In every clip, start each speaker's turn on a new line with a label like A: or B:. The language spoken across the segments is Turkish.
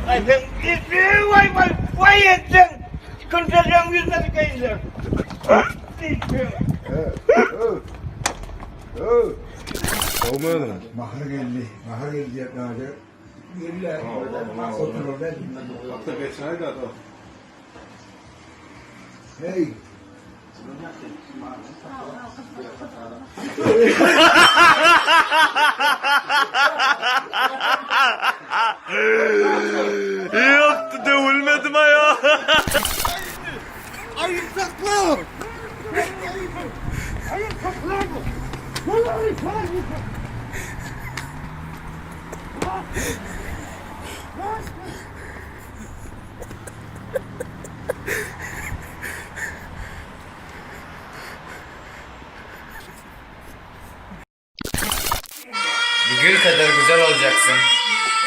A: Ay sen vay etsin. Kıntacağım yüzüne tıkayınca.
B: Olmadı.
C: Mahar geldi yapmadı. Geldiler. Otururlar.
B: Hatta geçen ayda da.
C: Hey.
D: İyi yaptı da ölmedim ha ya.
C: Ay saklı.
E: Gül kadar güzel olacaksın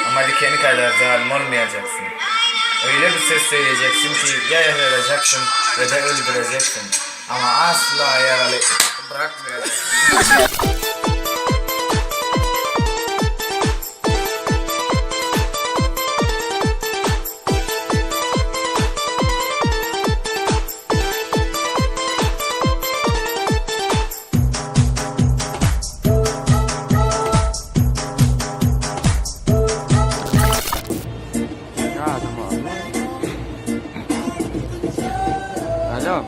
E: ama dikeni kadar zalim olmayacaksın. Öyle bir söz söyleyeceksin ki ya yaralacaksın ya da öldüreceksin. Ama asla yaralı bırakmayacaksın.
D: Alo.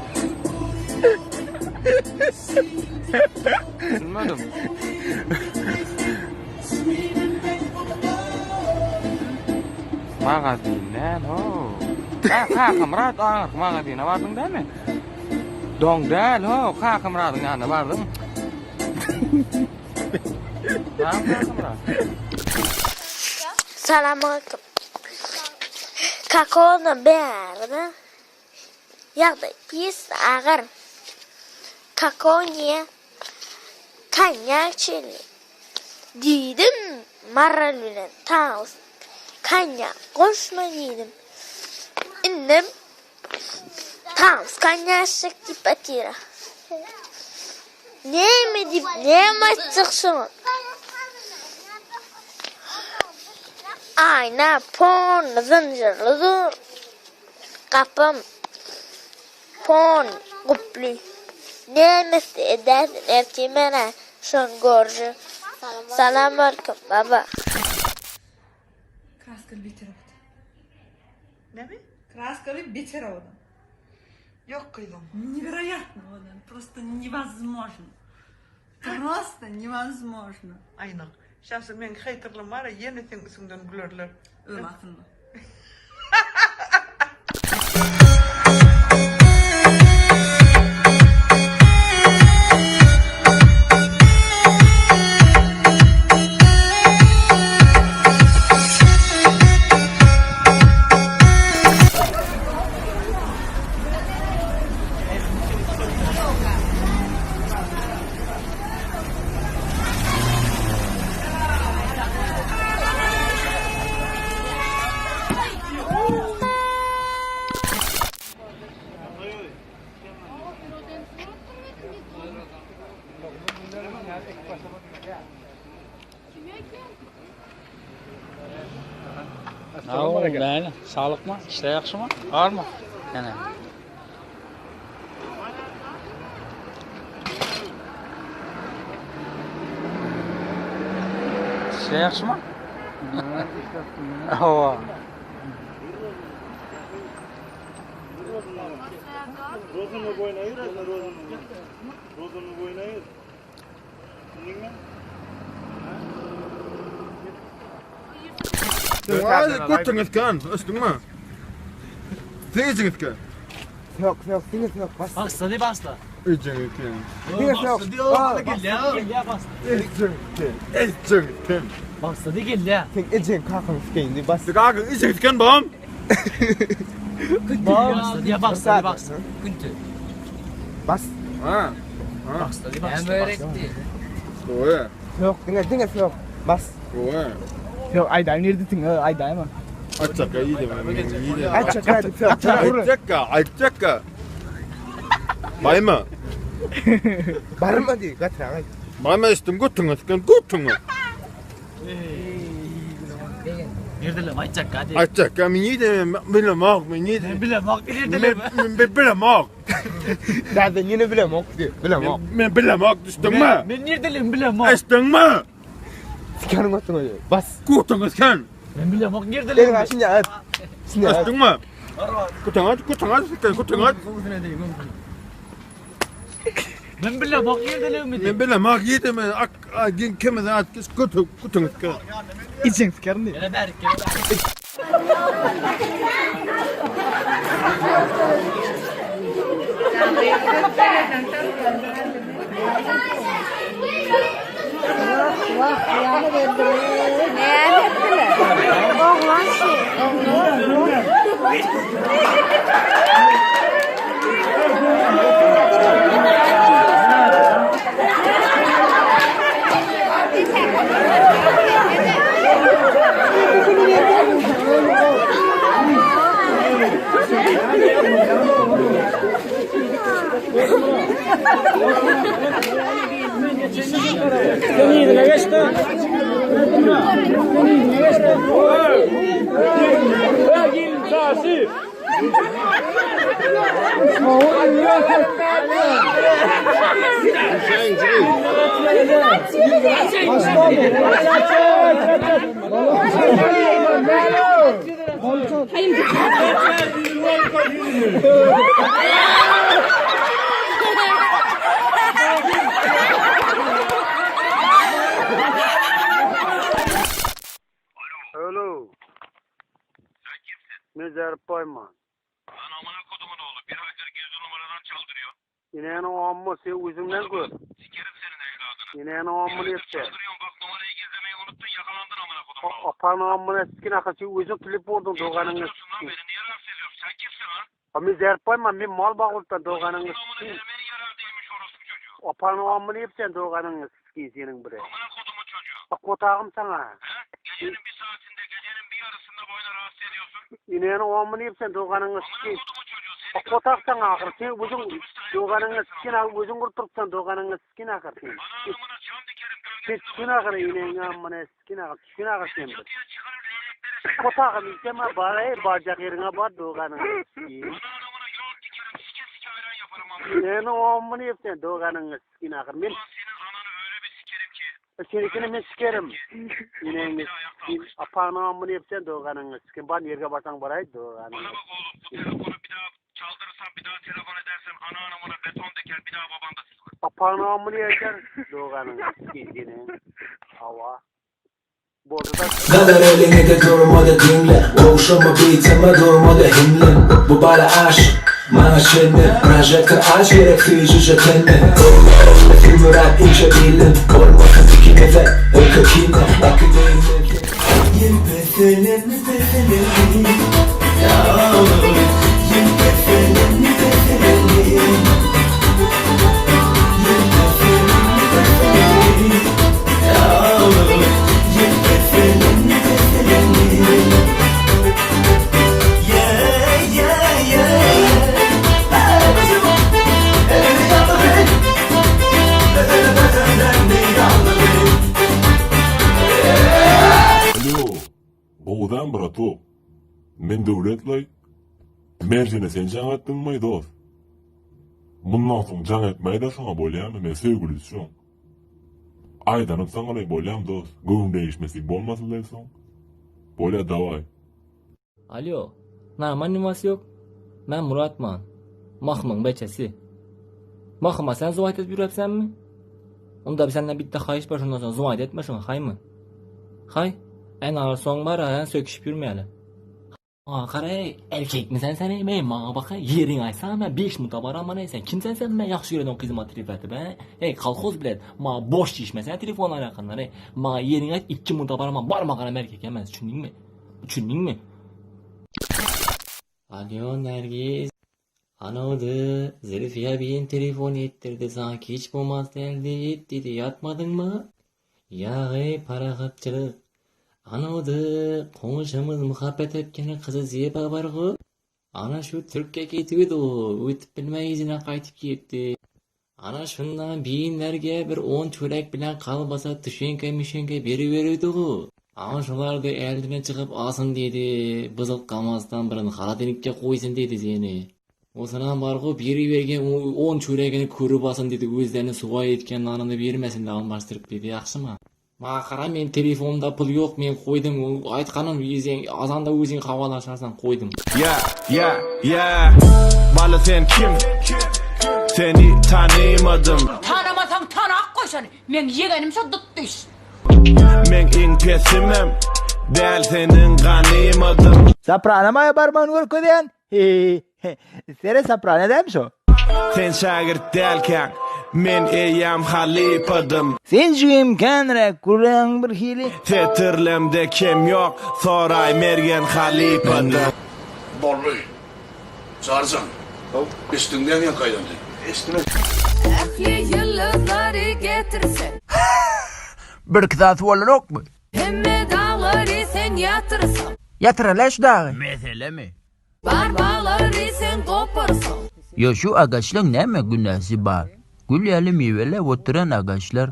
D: Duymadım. Magazine ho. Kamrat ağır magazine vardın değil mi? Dong değil ho. Kamratın yanına vardım. Kamrat.
F: Selamünaleyküm. Kakaonu beğendim. Ya da pis ağır. Kakao kanyak çili. Dedim maralülen taus. Kanyak koşma dedim. İndim. Taus kanyak şekli patira. Ne mi dip ne mi çıksın? Ayna pon zincirli dur. Kapım pon kupli. Ne mesle edersin erkeğime şun gorcu. Selamünaleyküm baba.
G: Краскали бетеровод.
A: Ne mi?
G: Краскали бетеровод.
A: Yok kızım.
G: Невероятно, просто невозможно. Просто невозможно.
A: Aynen. Şahsen ben hayırlı var ya yeni üstünden gülürler.
G: Ölmasın mı?
D: Mayli. Sağlıkmı? İşler yaxşımı? Ağırmı? Yani. İşler yaxşımı? Hava.
B: Rozunu boyuna ayır, rozunu. Rozunu boyuna ayır. Dinle. Götürünüz kan, üstün mü? Seyirciniz kan.
C: Yok, siniz yok. Bas.
D: Basta de basta.
B: Ücünüz kan.
C: Siniz yok.
D: Gel ya basta.
B: Ücünüz kan.
D: Basta de gel ya.
C: Sen ecen kalkın fikeydi. Bas.
B: Sıkakın ücünüz kan babam.
D: Basta de basta de basta. Güntü.
C: Bas.
B: Ha.
D: Basta de basta. Öğretti.
B: Doğru.
C: Yok, diniz yok. Bas.
B: Doğru.
C: Yok, Ayda'yı neredesin? Ayda'yı mı?
B: Açaka iyi de ben. İyi de.
C: Açaka hadi.
B: Açaka. Bayma.
C: Barma diye. Gatır.
B: Bayma üstün götürünüz kan, götürünüz.
C: Nerdelim açacak hadi.
B: Açacak ya, men yedim, bilemek, men yedim.
C: Bilemek nerdelim?
B: Men bilemek.
C: Nerede yine bilemek diyor. Bilemek.
B: Men bilemek, düştün mü?
C: Ben nerdelim bilemek.
B: Açtın mı?
C: Sikerim atın öyle. Bas.
B: Kutunuz kan.
C: Ben bilemek nerdelim? Ben şimdi at. Şimdi at.
B: Açtın mı? Kutunuz, kutunuz.
C: Ben bilemek nerdelim?
B: Men bilemek yedim, men kime de atkız kutunuz kan.
C: İçin sikerim değil.
H: Alo. Sen kimsin? Mezar Payman.
I: Lan amına kodumun oğlu. Bir aydır gizli numaradan çaldırıyor.
H: Yine o amma sen yüzünden gör.
I: Sikerim senin evladını.
H: Yine o
I: Bir
H: amma
I: aydır
H: yaptı.
I: çaldırıyorsun bak numarayı gizlemeyi unuttun yakalandın amına kodumun oğlu.
H: Apan amma sikin akıcı yüzün klip vurdun
I: Niye
H: doğanın
I: çaldırıyorsun lan beni? Niye rahatsız ediyorsun? Sen kimsin lan?
H: Mezar Payman ben mal bağırtan doğanın
I: Bunun amına demenin yarar değilmiş orospu çocuğu.
H: Apan amma yaptın doğanın sikin senin bre.
I: Amına kodumun çocuğu.
H: Bak kotağım sana.
I: He? Gecenin bir saatinde gecenin bir yarısında boyuna rahatsız ediyorsun.
H: Yine o amma yaptın doğanın
I: Amına
H: sikin.
I: kodumun çocuğu.
H: Bak kotak sana akır. Sen yüzün doğanın sikin akır. Yüzün kurtursan doğanın sikin akır.
I: Ana amına çam dikerim
H: Sikin
I: gölgesinde.
H: akır yine amma sikin akır. Sikin akır sen bre.
I: Çatıya çıkarır leylekleri.
H: Kotağım istemem bari bacak yerine var doğanın sikin.
I: Ana amına yol dikerim. Sike sike ayran yaparım amına.
H: Yani o amını yapsan doğanın sikine akır. Ben
I: Ulan senin ananı öyle bir sikerim ki.
H: senikini ben sikerim. Yine apağını amını yapsan doğanın sikin. Ben yerge basan baraydı doğanın.
I: Bana bak oğlum bu telefonu bir daha çaldırırsan bir daha telefon edersen ana anamına beton diker bir daha baban da sıkar.
H: Apağını amını yapsan doğanın sikin yine. Hava. Bozda
J: Kadar elini de durma da dinle Boğuşama biteme durma da himlen Bu bana aşık Bana şimdi Projektör aç gerekli cüce tenme Filmi rap ince bilin Olma kız ikine ve ökükine Akı değilim Yelpefeleni pefeleni Ya Yelpefeleni pefeleni Yelpefeleni pefeleni Ya
K: Alo, Boğdan bratop. Men devletlay. Merjene sen can attın mı dost? Bundan sonra can etmeyi de sana bolyam men sevgili şu. Aydanıp sana ne bolyam dost. Gönül değişmesi bolmasın lan son. Bolya davay.
L: Alo, naman nümas yok. Ben Muratman. Mahmın beçesi. Mahma sen zuvayt et yürüpsen mi? Onda bir senden bitti kayış var şundan sonra zuvayt etme şuna hay mı? Hay, en ağır son var ha, en söküşüp yürümeyeli. Qaray, erkek mi sen ey bana baka yerin aysan ben 5 mutabar ama neysen kimsen sen ben yaxşı göreden kızıma trifeti be. Hey kalkoz bilet ma boş işmesen telefon alakanlar hey ma yerin ayt 2 mutabar ama barmağına erkek emez düşündün mü? Alo Nergiz. Anodı Zülfiye bin telefon ettirdi sanki hiç bulmaz geldi dedi yatmadın mı? Ya hey para kapçılık. Anodı konuşamız muhabbet etken kızı Ziba var gı. Ana şu Türkiye gidiyordu. Ötüp bilme izine kaytıp gitti. Ana şundan beyinlerge bir 10 çörek bilen kalbasa tüşenke mişenke beri veriyordu. Ama şular da eldine çıkıp alsın dedi. Bızık kalmazdan birini kara denikçe koysun dedi seni. O sana bargı biri vergen 10 çöreğini körüp alsın dedi. Özlerini suğa etken anını vermesin de almaştırıp dedi. Yakşı mı? Makara men telefonda pul yok men koydum. Aytkanım azanda özün havalaşarsan koydum.
M: Ya. Vallahi sen kim? Seni tanımadım.
N: Tanımasam tanak koysan. Men yegenim şu tuttuş.
M: Men en pesimim. Del senin ganımadım.
C: Sapranamaya parmağını vur koyan. Sere saprana demiş o.
M: Sen şagirt delken men eyyam halipadım.
C: Sen şu imkanra kuran bir hili.
M: Tetirlemde kim yok. Soray mergen halipadım.
B: Bolluy. Sarcan. Üstünden ya kaydandı. Üstüne.
N: Yıldızları getirsen.
C: Bir kıtat olur yok mu?
N: Hemme dağları sen yatırsan.
C: Yatırala şu dağı. Mesele mi?
N: Barbaları sen koparsan.
O: Ya şu ağaçların neme günahı var? Gülleli meyveler oturan ağaçlar.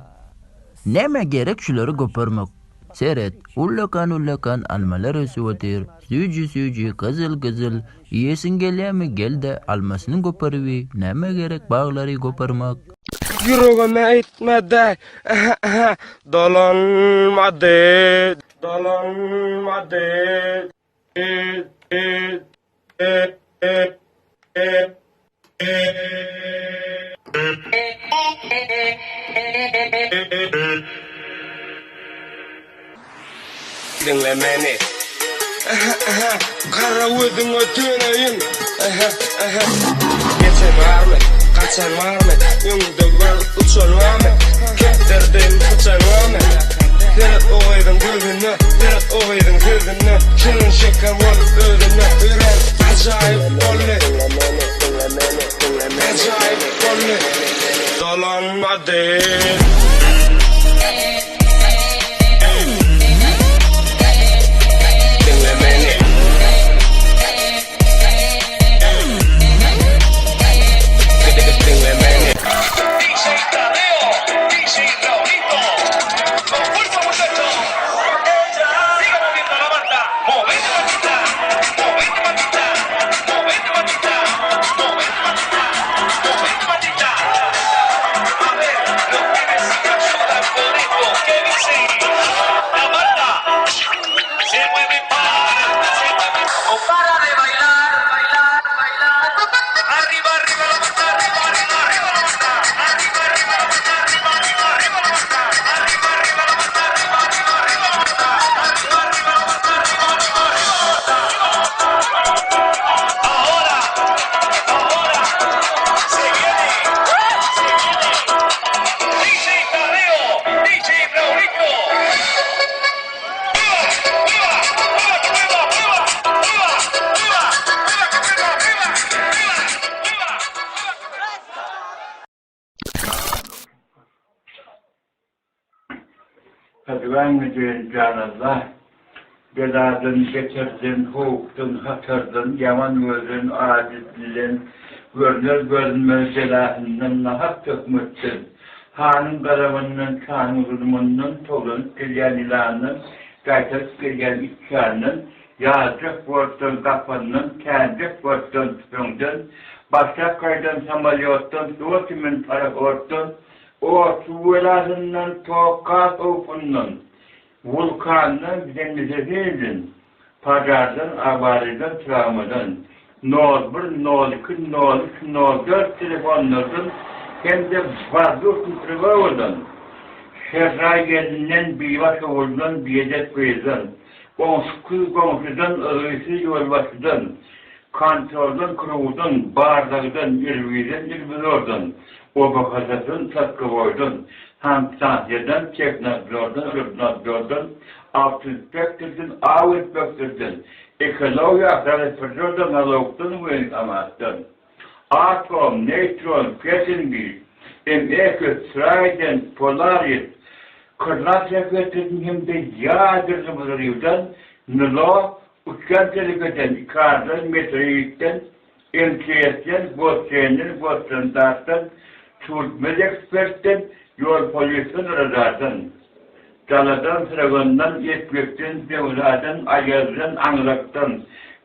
O: Neme gerek şuları koparmak? Seyret, ullakan almalar ösüvetir. Sücü kızıl. Yiyesin geliyor mu gel de almasını koparıvi. Neme gerek bağları koparmak?
D: Yüreğime etmedi. Dolanmadı. Dinle beni. Kara vurdun ötüneyin. Geçen var mı? Kaçan var mı? Yumduk var uçan var mı? Kettirdim kaçan var mı? Deret oğaydın gözünü, deret oğaydın gözünü. Şunun şeker var ödünü. Üren acayip bollu. Acayip bollu. Dolanmadı.
P: Kadıvan müdürün canallah, beladın getirdin, hukuktun, hatırdın, yaman gözün, adetliğin, görünmez celahından nahak tökmüşsün. Hanın karavanının, kanun zulmunun, tolun, gelyen ilanın, gaytet gelyen ikkanın, yazcık vurtun kafanın, kendicik vurtun tüpündün, başak kaydın samalyotun, doğutimin taraf ortun, o suvelasından tokat ofunun, vulkanın denize değildin, pacardan, avariden, travmadan, nol 1, nol 2, nol 3, nol 4 telefonlardan, hem de vardı kusurga oldun. Şerray gelinden bivaş oldun, biyedet koyudun. Komşudan, ığısı yolbaşıdan, kontroldan, kurudun, bardağdan, irvizordun. O bakasasın, tatkı koydun. Hamstansiyeden, teknazordun, rıbnazordun, altınspektirdin, avutspektirdin. Ekoloji aktarıfırdın, aloktan, uyanamazsın. Atom, neutron, kesinlik, M2, polaris, kırlak efektin hem de yağdırımızdan, nilo, uçkan tehlikeden, ikardan, meteoritten, MTS'den, Boston'dan, Çürütmez ekspertten yol polisin rızasın. Daladan sıragından yetmekten, devladan, ayazdan, anlaktan,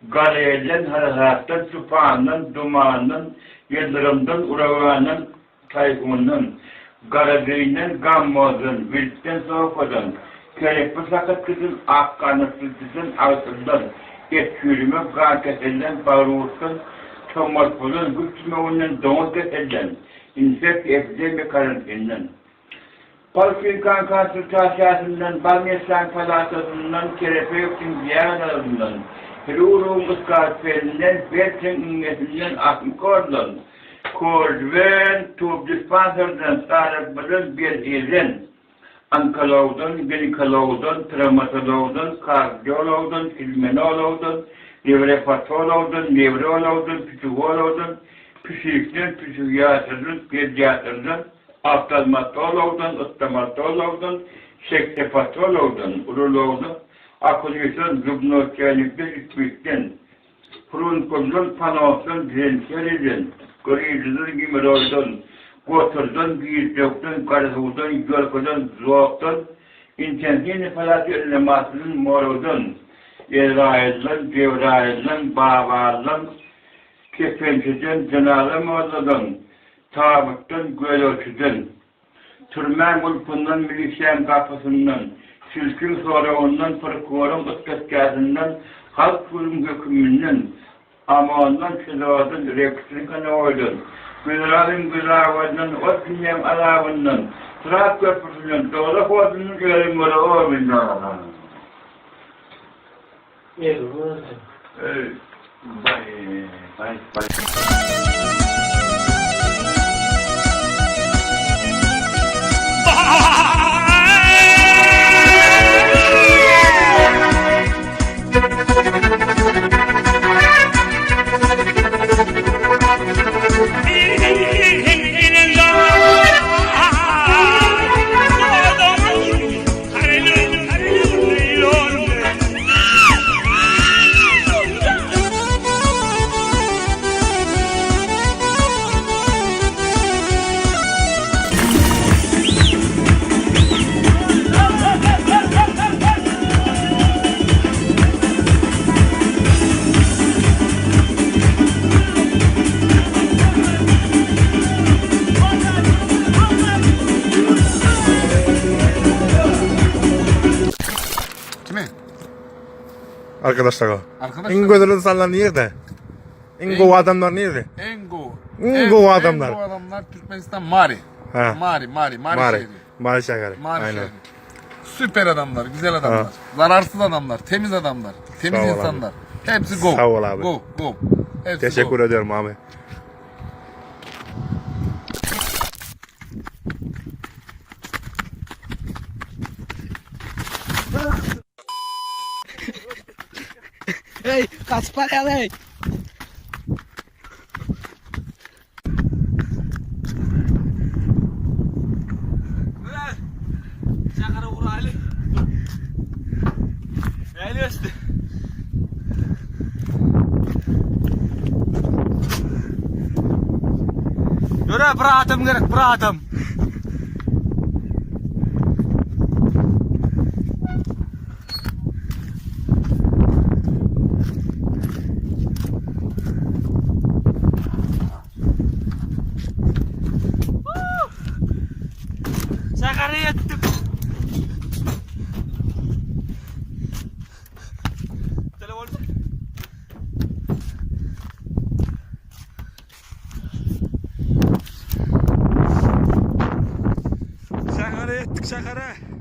P: galeyden, harakattan, süpağından, dumanından, yıldırımdan, uravanın, tayfunun, garadıyından, gammozun, virtten, soğukadan, kerekli sakatkızın, akkanıksızın, altından, et yürüme, gan kesellen, bağırursun, çomarpulun, güçmüğünden, doğu kesellen, infek, epidemi karantinden. Palfikan Kasır Taşyasından, Balmesan Palatasından, Kerefeyok'un Diyanarından, Hirurun Iskatfelinden, Berten İngesinden, Akmikor'dan, Kordven, Tub Dispanser'dan, Sarıkba'dan, Berdi'den, Ankalov'dan, Genikalov'dan, Traumatolog'dan, Kardiyolog'dan, Filmenolog'dan, Nevrepatolog'dan, Nevrolog'dan, Psikolog'dan, Psikiyatırdan, Psikiyatrdan, Pediatrdan, oftalmatologdan, stomatologdan, seksepatologdan, urologdan, akıllıdan, zubnokelikten, ütmükten, frunkoldan, panosdan, dirençeriden, griyizden, gimeroldan, goturdan, giyizdoktan, karhudan, yolkadan, zoğuktan, intensini falatı önlemasının morodan, Ezrail'dan, Cebrail'dan, Babal'dan, Kefençiden, Cenab-ı Moğla'dan, Tabıktan, Gölöçüden, Türmen Mulkundan, Milisyen Kapısından, Sülkün Sorağından, Fırkuvarın Iskatgazından, Halk Kurum Hükümünden, Amandan, Şıdağdan, Reksinikan Oydan, Güzralın Güzravından, Otkinyem Alavından, Sırat Köprüsünden, Doğru Kodunun Görünmeli Oğlundan. Evet. Bye.
B: Arkadaşlar.
K: Arkadaşlar.
B: En güzel insanlar nerede? En kova adamlar nerede?
K: En kova
B: adamlar.
K: En kova adamlar Türkmenistan Mari.
B: Ha.
K: Mari şehri.
B: Mari şehri.
K: Mari
B: Aynen.
K: şehri. Süper adamlar, güzel adamlar. Zararsız adamlar, temiz adamlar, temiz
B: Sağ ol
K: insanlar. Hepsi go.
B: Sağ ol abi.
K: Go. Hepsi
B: Teşekkür
K: go.
B: ederim abi.
C: Hey, kaç para hey?
L: Çakara vur Ali. Ali işte. Yürü bıraktım gerek bıraktım. Çakara yettim. Telefon. Çakara yettik çakara.